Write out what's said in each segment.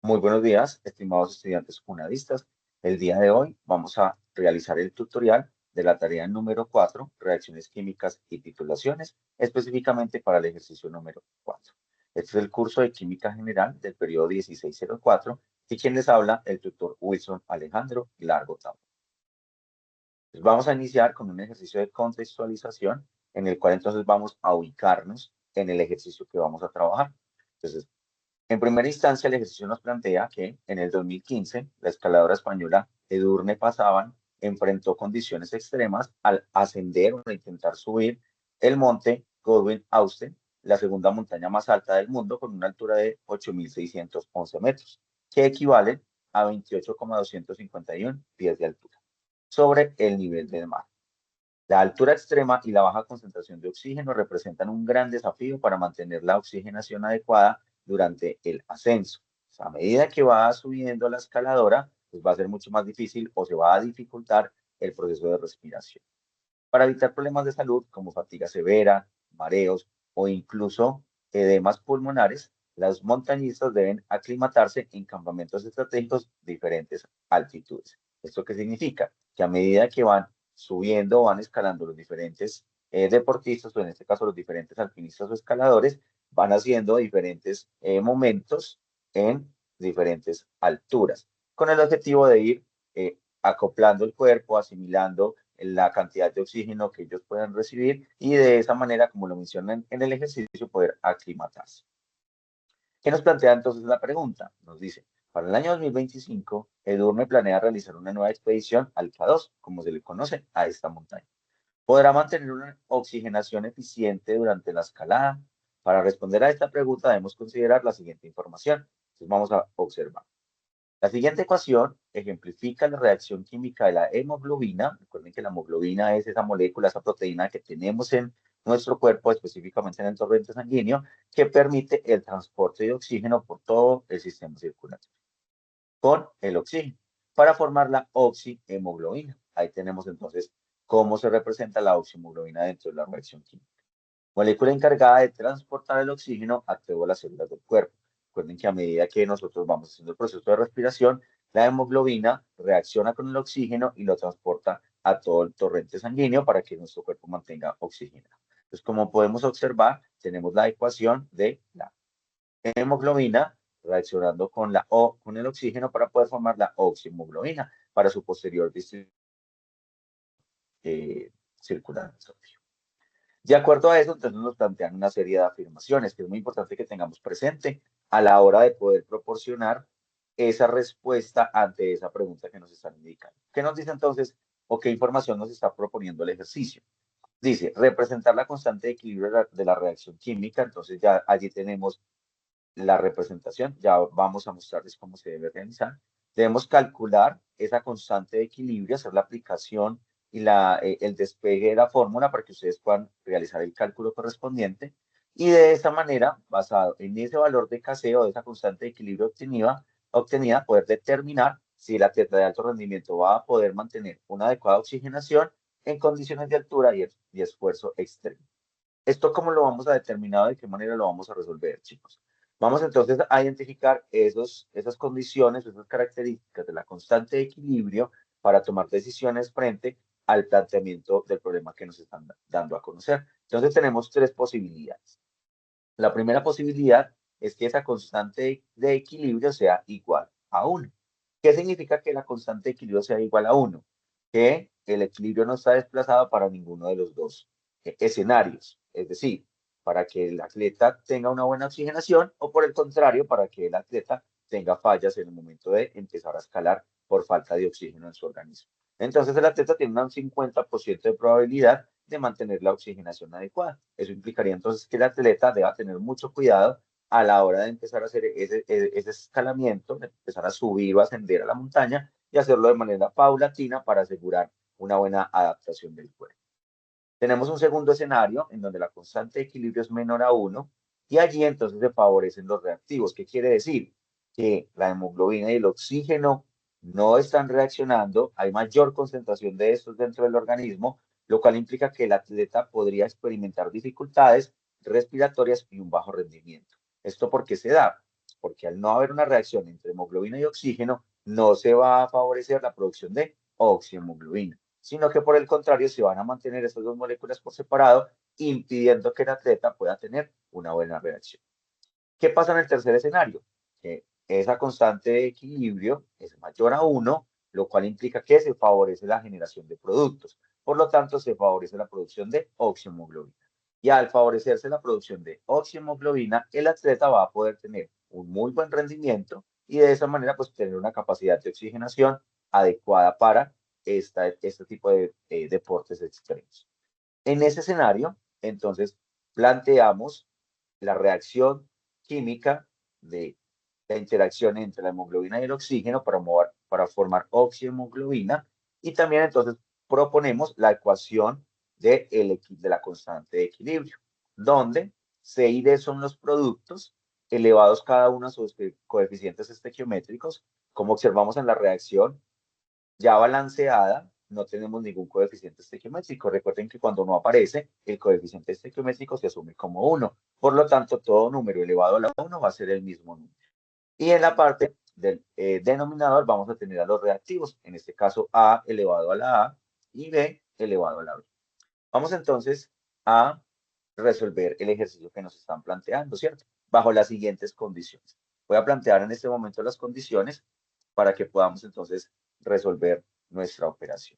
Muy buenos días, estimados estudiantes unadistas. El día de hoy vamos a realizar el tutorial de la tarea número 4, reacciones químicas y titulaciones, específicamente para el ejercicio número 4. Este es el curso de Química General del periodo 1604 y quien les habla, el tutor Wilson Alejandro Largo Tau. Vamos a iniciar con un ejercicio de contextualización en el cual entonces vamos a ubicarnos en el ejercicio que vamos a trabajar. Entonces, en primera instancia, el ejercicio nos plantea que en el 2015, la escaladora española Edurne Pasaban enfrentó condiciones extremas al ascender o intentar subir el monte Godwin Austen, la segunda montaña más alta del mundo, con una altura de 8.611 metros, que equivalen a 28,251 pies de altura, sobre el nivel del mar. La altura extrema y la baja concentración de oxígeno representan un gran desafío para mantener la oxigenación adecuada durante el ascenso. O sea, a medida que va subiendo la escaladora, pues va a ser mucho más difícil o se va a dificultar el proceso de respiración. Para evitar problemas de salud como fatiga severa, mareos o incluso edemas pulmonares, los montañistas deben aclimatarse en campamentos estratégicos de diferentes altitudes. ¿Esto qué significa? Que a medida que van subiendo o van escalando los diferentes deportistas, o en este caso los diferentes alpinistas o escaladores, van haciendo diferentes momentos en diferentes alturas, con el objetivo de ir acoplando el cuerpo, asimilando la cantidad de oxígeno que ellos puedan recibir y de esa manera, como lo mencionan en el ejercicio, poder aclimatarse. ¿Qué nos plantea entonces la pregunta? Nos dice, para el año 2025, Edurne planea realizar una nueva expedición al K2, como se le conoce a esta montaña. ¿Podrá mantener una oxigenación eficiente durante la escalada? Para responder a esta pregunta debemos considerar la siguiente información. Entonces vamos a observar. La siguiente ecuación ejemplifica la reacción química de la hemoglobina. Recuerden que la hemoglobina es esa molécula, esa proteína que tenemos en nuestro cuerpo, específicamente en el torrente sanguíneo, que permite el transporte de oxígeno por todo el sistema circulatorio con el oxígeno para formar la oxihemoglobina. Ahí tenemos entonces cómo se representa la oxihemoglobina dentro de la reacción química. Molécula encargada de transportar el oxígeno a todas las células del cuerpo. Recuerden que a medida que nosotros vamos haciendo el proceso de respiración, la hemoglobina reacciona con el oxígeno y lo transporta a todo el torrente sanguíneo para que nuestro cuerpo mantenga oxígeno. Entonces, como podemos observar, tenemos la ecuación de la hemoglobina reaccionando con con el oxígeno para poder formar la oxihemoglobina para su posterior distribución circulante. De acuerdo a eso, entonces nos plantean una serie de afirmaciones que es muy importante que tengamos presente a la hora de poder proporcionar esa respuesta ante esa pregunta que nos están indicando. ¿Qué nos dice entonces o qué información nos está proponiendo el ejercicio? Dice, representar la constante de equilibrio de la reacción química. Entonces ya allí tenemos la representación, ya vamos a mostrarles cómo se debe realizar. Debemos calcular esa constante de equilibrio, hacer la aplicación y el despegue de la fórmula para que ustedes puedan realizar el cálculo correspondiente. Y de esa manera, basado en ese valor de caseo, de esa constante de equilibrio obtenida, poder determinar si el atleta de alto rendimiento va a poder mantener una adecuada oxigenación en condiciones de altura y esfuerzo extremo. ¿Esto cómo lo vamos a determinar? ¿De qué manera lo vamos a resolver, chicos? Vamos entonces a identificar esas condiciones, esas características de la constante de equilibrio para tomar decisiones frente al planteamiento del problema que nos están dando a conocer. Entonces tenemos tres posibilidades. La primera posibilidad es que esa constante de equilibrio sea igual a 1. ¿Qué significa que la constante de equilibrio sea igual a 1? Que el equilibrio no está desplazado para ninguno de los dos escenarios. Es decir, para que el atleta tenga una buena oxigenación o por el contrario, para que el atleta tenga fallas en el momento de empezar a escalar por falta de oxígeno en su organismo. Entonces el atleta tiene un 50% de probabilidad de mantener la oxigenación adecuada. Eso implicaría entonces que el atleta deba tener mucho cuidado a la hora de empezar a hacer ese escalamiento, de empezar a subir o ascender a la montaña y hacerlo de manera paulatina para asegurar una buena adaptación del cuerpo. Tenemos un segundo escenario en donde la constante de equilibrio es menor a 1 y allí entonces se favorecen los reactivos. ¿Qué quiere decir? Que la hemoglobina y el oxígeno no están reaccionando, hay mayor concentración de estos dentro del organismo, lo cual implica que el atleta podría experimentar dificultades respiratorias y un bajo rendimiento. ¿Esto por qué se da? porque al no haber una reacción entre hemoglobina y oxígeno, no se va a favorecer la producción de oxihemoglobina, sino que por el contrario se van a mantener estas dos moléculas por separado, impidiendo que el atleta pueda tener una buena reacción. ¿Qué pasa en el tercer escenario? Que esa constante de equilibrio es mayor a 1, lo cual implica que se favorece la generación de productos. Por lo tanto, se favorece la producción de oxihemoglobina. Y al favorecerse la producción de oxihemoglobina, el atleta va a poder tener un muy buen rendimiento y de esa manera pues tener una capacidad de oxigenación adecuada para este tipo de deportes extremos. En ese escenario, entonces, planteamos la reacción química de la interacción entre la hemoglobina y el oxígeno para formar oxihemoglobina y también entonces proponemos la ecuación de la constante de equilibrio, donde C y D son los productos elevados cada uno a sus coeficientes estequiométricos, como observamos en la reacción ya balanceada, no tenemos ningún coeficiente estequiométrico. Recuerden que cuando no aparece, el coeficiente estequiométrico se asume como 1. Por lo tanto, todo número elevado a la 1 va a ser el mismo número. Y en la parte del denominador vamos a tener a los reactivos, en este caso A elevado a la A y B elevado a la B. Vamos entonces a resolver el ejercicio que nos están planteando, ¿cierto? Bajo las siguientes condiciones. Voy a plantear en este momento las condiciones para que podamos entonces resolver nuestra operación.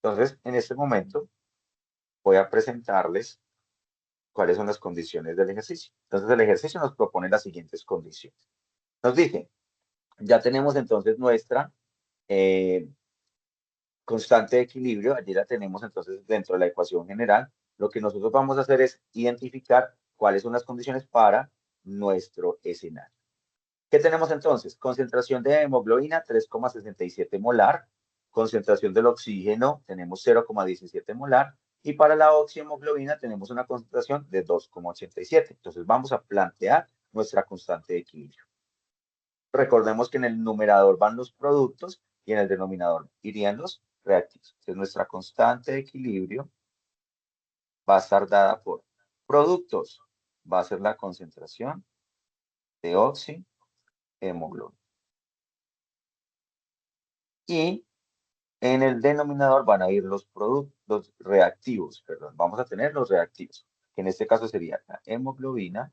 Entonces, en este momento voy a presentarles cuáles son las condiciones del ejercicio. Entonces, el ejercicio nos propone las siguientes condiciones. Nos dice, ya tenemos entonces nuestra constante de equilibrio, allí la tenemos entonces dentro de la ecuación general. Lo que nosotros vamos a hacer es identificar cuáles son las condiciones para nuestro escenario. ¿Qué tenemos entonces? Concentración de hemoglobina 3,67 molar, concentración del oxígeno tenemos 0,17 molar y para la oxihemoglobina tenemos una concentración de 2,87. Entonces vamos a plantear nuestra constante de equilibrio. Recordemos que en el numerador van los productos y en el denominador irían los reactivos. Entonces nuestra constante de equilibrio va a estar dada por productos, va a ser la concentración de oxihemoglobina. Y en el denominador van a ir los productos, los reactivos, perdón, vamos a tener los reactivos, que en este caso sería la hemoglobina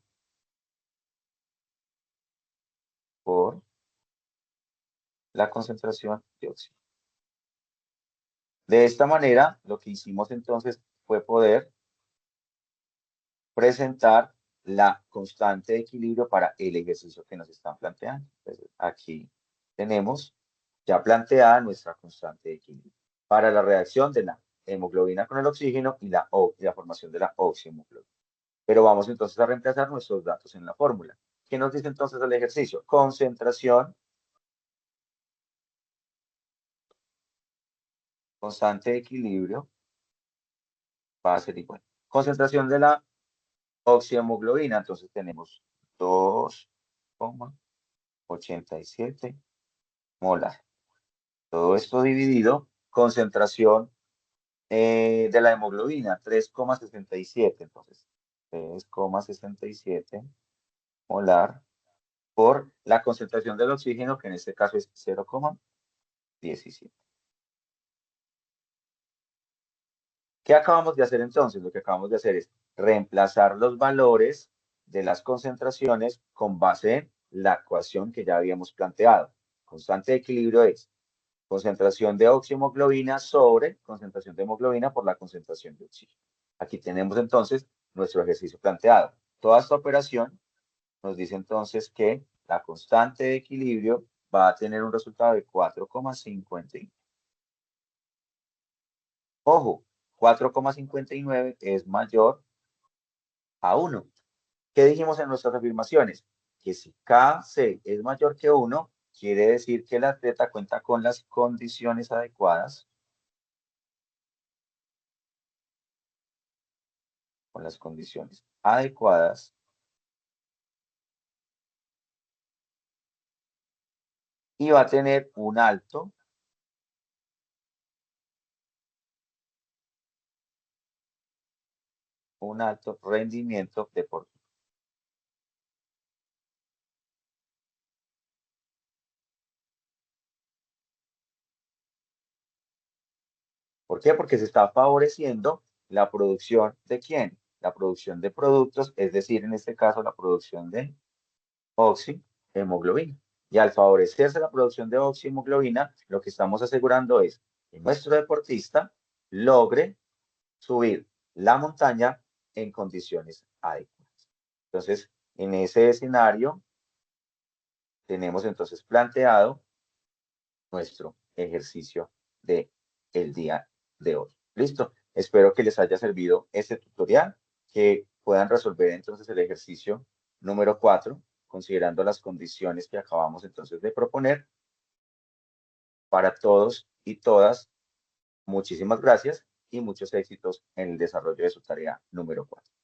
por la concentración de oxígeno. De esta manera, lo que hicimos entonces fue poder presentar la constante de equilibrio para el ejercicio que nos están planteando. Entonces, aquí tenemos ya planteada nuestra constante de equilibrio para la reacción de la hemoglobina con el oxígeno y la formación de la oxihemoglobina. Pero vamos entonces a reemplazar nuestros datos en la fórmula. ¿Qué nos dice entonces el ejercicio? Concentración, constante de equilibrio, va a ser igual. Concentración de la oxihemoglobina, entonces tenemos 2,87 molar. Todo esto dividido, concentración de la hemoglobina, 3,67. Entonces, 3,67 molar por la concentración del oxígeno, que en este caso es 0,17. ¿Qué acabamos de hacer entonces? Lo que acabamos de hacer es reemplazar los valores de las concentraciones con base en la ecuación que ya habíamos planteado. Constante de equilibrio es concentración de oxihemoglobina sobre concentración de hemoglobina por la concentración de oxígeno. Aquí tenemos entonces nuestro ejercicio planteado. Toda esta operación nos dice entonces que la constante de equilibrio va a tener un resultado de 4,50. Ojo, 4,59 es mayor a 1. ¿Qué dijimos en nuestras afirmaciones? Que si KC es mayor que 1, quiere decir que el atleta cuenta con las condiciones adecuadas con las condiciones adecuadas y va a tener un alto rendimiento deportivo. ¿Por qué? Porque se está favoreciendo la producción ¿de quién? La producción de productos, es decir, en este caso, la producción de oxihemoglobina. Y al favorecerse la producción de oxihemoglobina, lo que estamos asegurando es que nuestro deportista logre subir la montaña en condiciones adecuadas. Entonces, en ese escenario, tenemos entonces planteado nuestro ejercicio de el día de hoy. Listo. Espero que les haya servido este tutorial, que puedan resolver entonces el ejercicio número 4, considerando las condiciones que acabamos entonces de proponer. Para todos y todas, muchísimas gracias y muchos éxitos en el desarrollo de su tarea número 4.